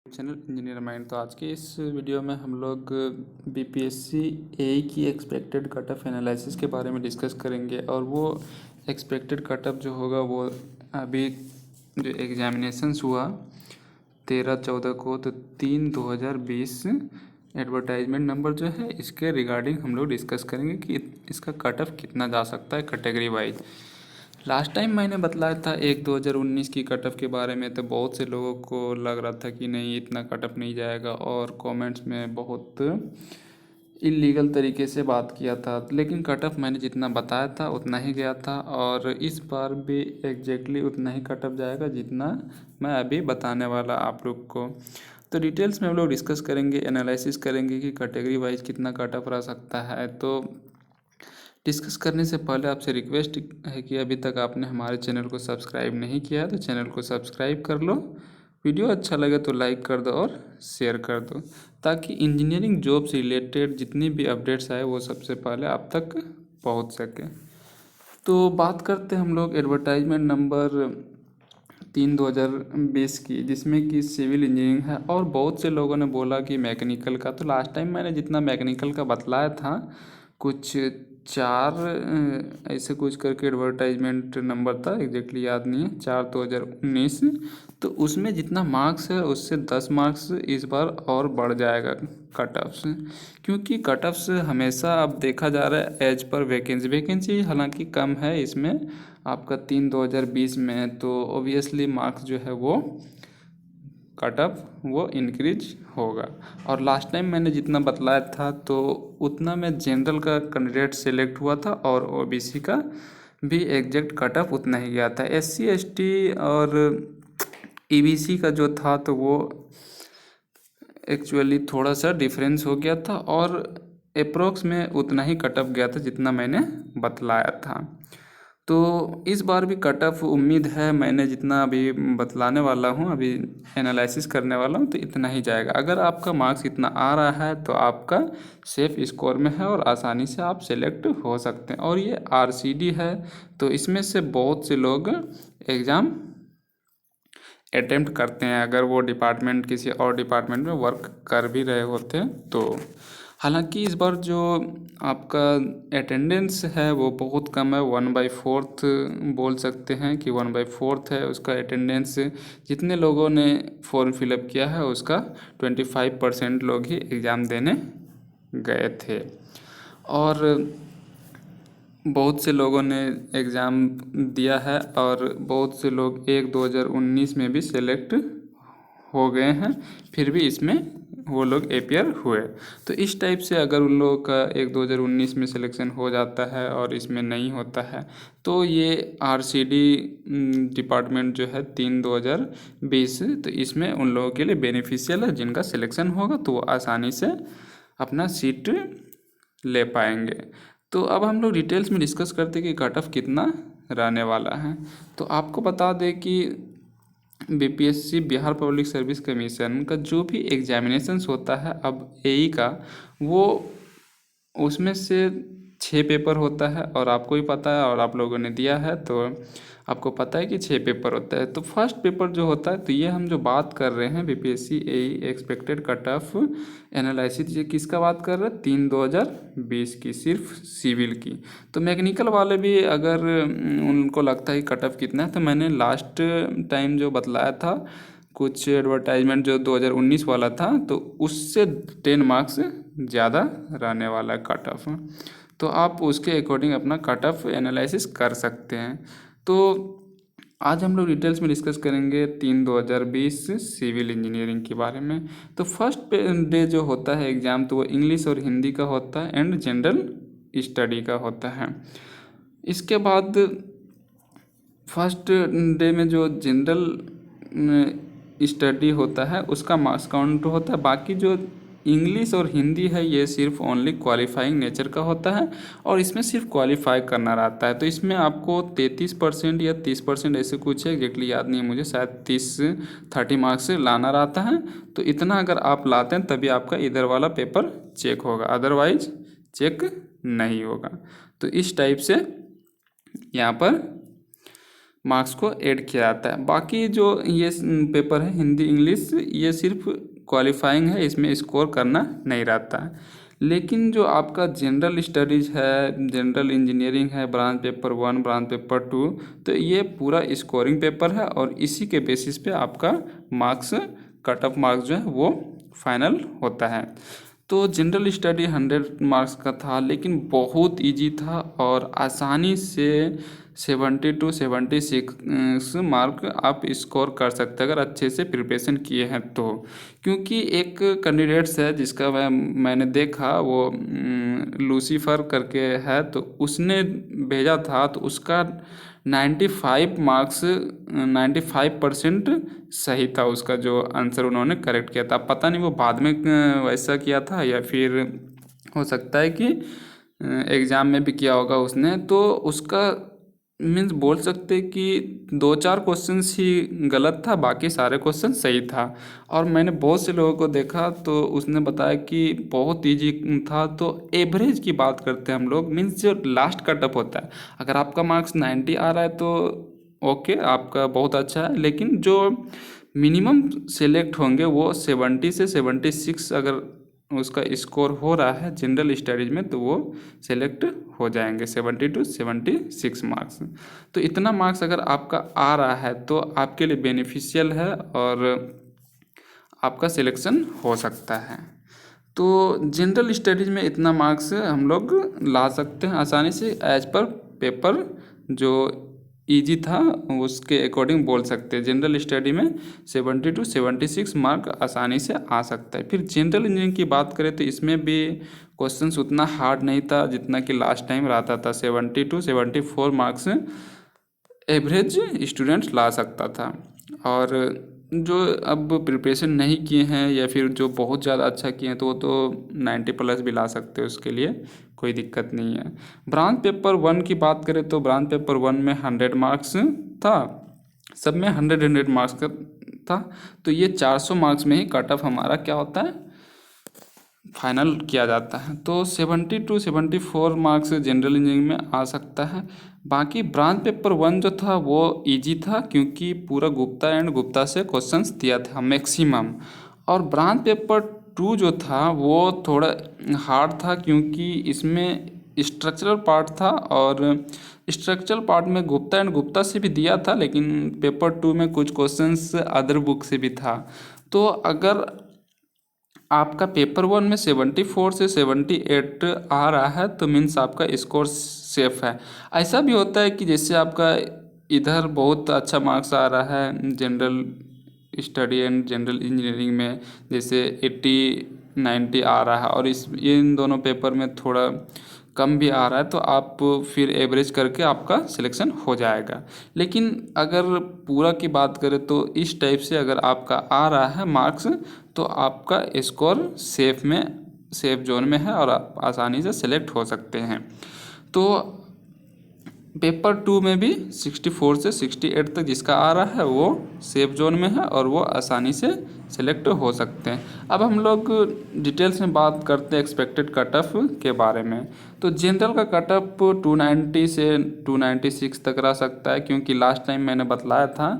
Channel engineer mind. तो आज के इस वीडियो में हम लोग बीपीएससी एई की एक्सपेक्टेड कट ऑफ एनालिसिस के बारे में डिस्कस करेंगे। और वो एक्सपेक्टेड कट ऑफ जो होगा वो अभी जो एग्जामिनेशंस हुआ 13-14 को, तो 3/2020 एडवर्टाइजमेंट नंबर जो है इसके रिगार्डिंग हम लोग डिस्कस करेंगे कि इसका कट ऑफ कितना जा सकता है कैटेगरी वाइज। लास्ट टाइम मैंने बतलाया था 1/2019 की कट ऑफ के बारे में, तो बहुत से लोगों को लग रहा था कि नहीं इतना कट ऑफ नहीं जाएगा, और कमेंट्स में बहुत इलीगल तरीके से बात किया था। लेकिन कट ऑफ मैंने जितना बताया था उतना ही गया था, और इस बार भी एग्जैक्टली उतना ही कट ऑफ जाएगा जितना मैं अभी बताने वाला आप लोग को। तो डिटेल्स में हम लोग डिस्कस करेंगे, एनालिसिस करेंगे कि कैटेगरी वाइज कितना कट ऑफ रह सकता है। तो डिस्कस करने से पहले आपसे रिक्वेस्ट है कि अभी तक आपने हमारे चैनल को सब्सक्राइब नहीं किया है तो चैनल को सब्सक्राइब कर लो, वीडियो अच्छा लगे तो लाइक कर दो और शेयर कर दो, ताकि इंजीनियरिंग जॉब से रिलेटेड जितनी भी अपडेट्स आए वो सबसे पहले आप तक पहुंच सके। तो बात करते हैं हम लोग एडवर्टाइजमेंट नंबर 3/2020 की, जिसमें कि सिविल इंजीनियरिंग है। और बहुत से लोगों ने बोला कि मैकेनिकल का, तो लास्ट टाइम मैंने जितना मैकेनिकल का बतलाया था कुछ 4 ऐसे कुछ करके एडवर्टाइजमेंट नंबर था, एग्जैक्टली याद नहीं है, 4/2019। तो उसमें जितना मार्क्स है उससे 10 मार्क्स इस बार और बढ़ जाएगा कट ऑफ से, क्योंकि कट ऑफ से हमेशा अब देखा जा रहा है एज पर वैकेंसी हालांकि कम है इसमें आपका 3/2020 में, तो ऑब्वियसली मार्क्स जो है वो कट ऑफ वो इंक्रीज होगा। और लास्ट टाइम मैंने जितना बतलाया था तो उतना में जनरल का कैंडिडेट सेलेक्ट हुआ था, और ओबीसी का भी एग्जैक्ट कट ऑफ उतना ही गया था। एससी एसटी और ईबीसी का जो था तो वो एक्चुअली थोड़ा सा डिफरेंस हो गया था, और अप्रोक्स में उतना ही कट ऑफ गया था जितना मैंने बतलाया था। तो इस बार भी कट ऑफ उम्मीद है, मैंने जितना अभी बतलाने वाला हूँ, अभी एनालिसिस करने वाला हूँ, तो इतना ही जाएगा। अगर आपका मार्क्स इतना आ रहा है तो आपका सेफ स्कोर में है और आसानी से आप सेलेक्ट हो सकते हैं। और ये आरसीडी है, तो इसमें से बहुत से लोग एग्ज़ाम अटेम्प्ट करते हैं अगर वो डिपार्टमेंट किसी और डिपार्टमेंट में वर्क कर भी रहे होते हैं तो। हालांकि इस बार जो आपका अटेंडेंस है वो बहुत कम है, 1/4 बोल सकते हैं कि 1/4 है उसका अटेंडेंस। जितने लोगों ने फॉर्म फिलअप किया है उसका 25% लोग ही एग्ज़ाम देने गए थे, और बहुत से लोगों ने एग्ज़ाम दिया है, और बहुत से लोग 1/2019 में भी सेलेक्ट हो गए हैं, फिर भी इसमें वो लोग अपीयर हुए। तो इस टाइप से अगर उन लोगों का 1/2019 में सिलेक्शन हो जाता है और इसमें नहीं होता है, तो ये आरसीडी डिपार्टमेंट जो है 3/2020, तो इसमें उन लोगों के लिए बेनिफिशियल है। जिनका सिलेक्शन होगा तो वो आसानी से अपना सीट ले पाएंगे। तो अब हम लोग डिटेल्स में डिस्कस करते हैं कि कट ऑफ कितना रहने वाला है। तो आपको बता दें कि BPSC Bihar public service commission का जो भी एग्जामिनेशंस होता है अब एई का, वो उसमें से 6 पेपर होता है, और आपको भी पता है और आप लोगों ने दिया है तो आपको पता है कि 6 पेपर होता है। तो फर्स्ट पेपर जो होता है, तो ये हम जो बात कर रहे हैं बीपीएससी एई एक्सपेक्टेड कट ऑफ एनालिसिस, ये किसका बात कर रहे हैं? 3/2020 की, सिर्फ सिविल की। तो मैकेनिकल वाले भी अगर उनको लगता है कट ऑफ कितना है, तो मैंने लास्ट टाइम जो बतलाया था कुछ एडवर्टाइजमेंट जो 2019 वाला था, तो उससे 10 मार्क्स ज़्यादा रहने वाला है कट ऑफ। तो आप उसके अकॉर्डिंग अपना कट ऑफ एनालिसिस कर सकते हैं। तो आज हम लोग डिटेल्स में डिस्कस करेंगे 3/2020 सिविल इंजीनियरिंग के बारे में। तो फर्स्ट डे जो होता है एग्ज़ाम, तो वो इंग्लिश और हिंदी का होता है एंड जनरल स्टडी का होता है। इसके बाद फर्स्ट डे में जो जनरल स्टडी होता है उसका मार्क्स काउंट होता है। बाकी जो इंग्लिश और हिंदी है ये सिर्फ ओनली क्वालिफाइंग नेचर का होता है, और इसमें सिर्फ क्वालिफाई करना रहता है। तो इसमें आपको 33% या 30% ऐसे कुछ है, एग्जैक्टली याद नहीं है मुझे, शायद 30 मार्क्स लाना रहता है। तो इतना अगर आप लाते हैं तभी आपका इधर वाला पेपर चेक होगा, अदरवाइज चेक नहीं होगा। तो इस टाइप से यहाँ पर मार्क्स को ऐड किया जाता है। बाकी जो ये पेपर है हिंदी इंग्लिश, ये सिर्फ क्वालिफाइंग है, इसमें स्कोर करना नहीं रहता है। लेकिन जो आपका जनरल स्टडीज़ है, जनरल इंजीनियरिंग है, ब्रांच पेपर 1 ब्रांच पेपर 2, तो ये पूरा स्कोरिंग पेपर है और इसी के बेसिस पे आपका मार्क्स, कट ऑफ मार्क्स जो है वो फाइनल होता है। तो जनरल स्टडी 100 मार्क्स का था, लेकिन बहुत इजी था और आसानी से 70 to 76 मार्क आप स्कोर कर सकते हैं अगर अच्छे से प्रिपरेशन किए हैं तो। क्योंकि एक कैंडिडेट्स है जिसका मैंने देखा, वो लूसीफर करके है, तो उसने भेजा था, तो उसका 95 मार्क्स 95% सही था, उसका जो आंसर उन्होंने करेक्ट किया था। पता नहीं वो बाद में वैसा किया था या फिर हो सकता है कि एग्ज़ाम में भी किया होगा उसने। तो उसका मीन्स बोल सकते कि 2-4 क्वेश्चंस ही गलत था, बाकी सारे क्वेश्चन सही था। और मैंने बहुत से लोगों को देखा तो उसने बताया कि बहुत इजी था। तो एवरेज की बात करते हैं हम लोग, मीन्स जो लास्ट कट ऑफ होता है, अगर आपका मार्क्स 90 आ रहा है तो ओके, आपका बहुत अच्छा है। लेकिन जो मिनिमम सेलेक्ट होंगे वो 70 से 76 अगर उसका स्कोर हो रहा है जनरल स्टडीज़ में, तो वो सेलेक्ट हो जाएंगे 70 to 76 मार्क्स। तो इतना मार्क्स अगर आपका आ रहा है तो आपके लिए बेनिफिशियल है और आपका सिलेक्शन हो सकता है। तो जनरल स्टडीज़ में इतना मार्क्स हम लोग ला सकते हैं आसानी से, एज पर पेपर जो इजी था उसके अकॉर्डिंग बोल सकते हैं। जनरल स्टडी में 70 to 76 मार्क आसानी से आ सकता है। फिर जनरल इंजीनियरिंग की बात करें तो इसमें भी क्वेश्चंस उतना हार्ड नहीं था जितना कि लास्ट टाइम रहता था। 70 to 74 मार्क्स एवरेज स्टूडेंट ला सकता था। और जो अब प्रिपरेशन नहीं किए हैं या फिर जो बहुत ज़्यादा अच्छा किए हैं तो वो तो 90+ भी ला सकते हैं, उसके लिए कोई दिक्कत नहीं है। ब्रांच पेपर 1 की बात करें तो ब्रांच पेपर 1 में 100 मार्क्स था, सब में 100 मार्क्स का था। तो ये 400 मार्क्स में ही कट ऑफ हमारा क्या होता है, फाइनल किया जाता है। तो 70 to 74 मार्क्स जनरल इंजीनियरिंग में आ सकता है। बाकी ब्रांच पेपर 1 जो था वो इजी था, क्योंकि पूरा गुप्ता एंड गुप्ता से क्वेश्चंस दिया था मैक्सिमम। और ब्रांच पेपर 2 जो था वो थोड़ा हार्ड था, क्योंकि इसमें स्ट्रक्चरल पार्ट था और स्ट्रक्चरल पार्ट में गुप्ता एंड गुप्ता से भी दिया था, लेकिन पेपर 2 में कुछ क्वेश्चंस अदर बुक से भी था। तो अगर आपका पेपर 1 में 74 से 78 आ रहा है तो मीन्स आपका स्कोर सेफ है। ऐसा भी होता है कि जैसे आपका इधर बहुत अच्छा मार्क्स आ रहा है general study and general engineering में, जैसे 80-90 आ रहा है, और इन दोनों पेपर में थोड़ा कम भी आ रहा है, तो आप फिर एवरेज करके आपका सिलेक्शन हो जाएगा। लेकिन अगर पूरा की बात करें तो इस टाइप से अगर आपका आ रहा है मार्क्स तो आपका स्कोर सेफ जोन में है और आप आसानी से सेलेक्ट हो सकते हैं। तो पेपर 2 में भी 64 से 68 तक जिसका आ रहा है वो सेफ जोन में है और वो आसानी से सेलेक्ट हो सकते हैं। अब हम लोग डिटेल्स में बात करते हैं एक्सपेक्टेड कट ऑफ के बारे में। तो जनरल का कट ऑफ 290 से 296 तक रह सकता है, क्योंकि लास्ट टाइम मैंने बतलाया था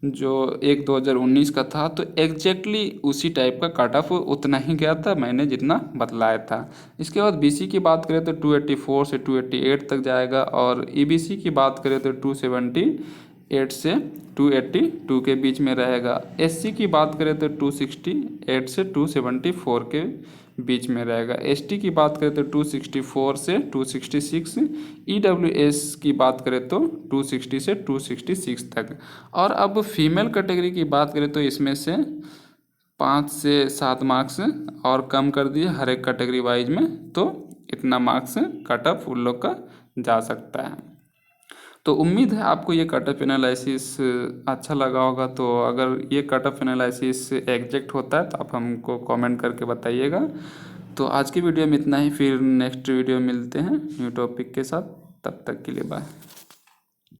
जो 2019 का था, तो एग्जैक्टली उसी टाइप का कट ऑफ उतना ही गया था मैंने जितना बतलाया था। इसके बाद बीसी की बात करें तो 284 से 288 तक जाएगा, और ईबीसी की बात करें तो 278 से 282 के बीच में रहेगा। एससी की बात करें तो 268 से 274 के बीच में रहेगा। एसटी की बात करें तो 264 से 266, ईडब्ल्यूएस की बात करें तो 260 से 266 तक। और अब फीमेल कैटेगरी की बात करें तो इसमें से 5 से 7 मार्क्स और कम कर दिए हर एक कैटेगरी वाइज में, तो इतना मार्क्स कट ऑफ उन लोग का जा सकता है। तो उम्मीद है आपको ये कट ऑफ एनालिसिस अच्छा लगा होगा। तो अगर ये कट ऑफ एनालिसिस एग्जैक्ट होता है तो आप हमको कमेंट करके बताइएगा। तो आज की वीडियो में इतना ही, फिर नेक्स्ट वीडियो मिलते हैं न्यू टॉपिक के साथ, तब तक के लिए बाय।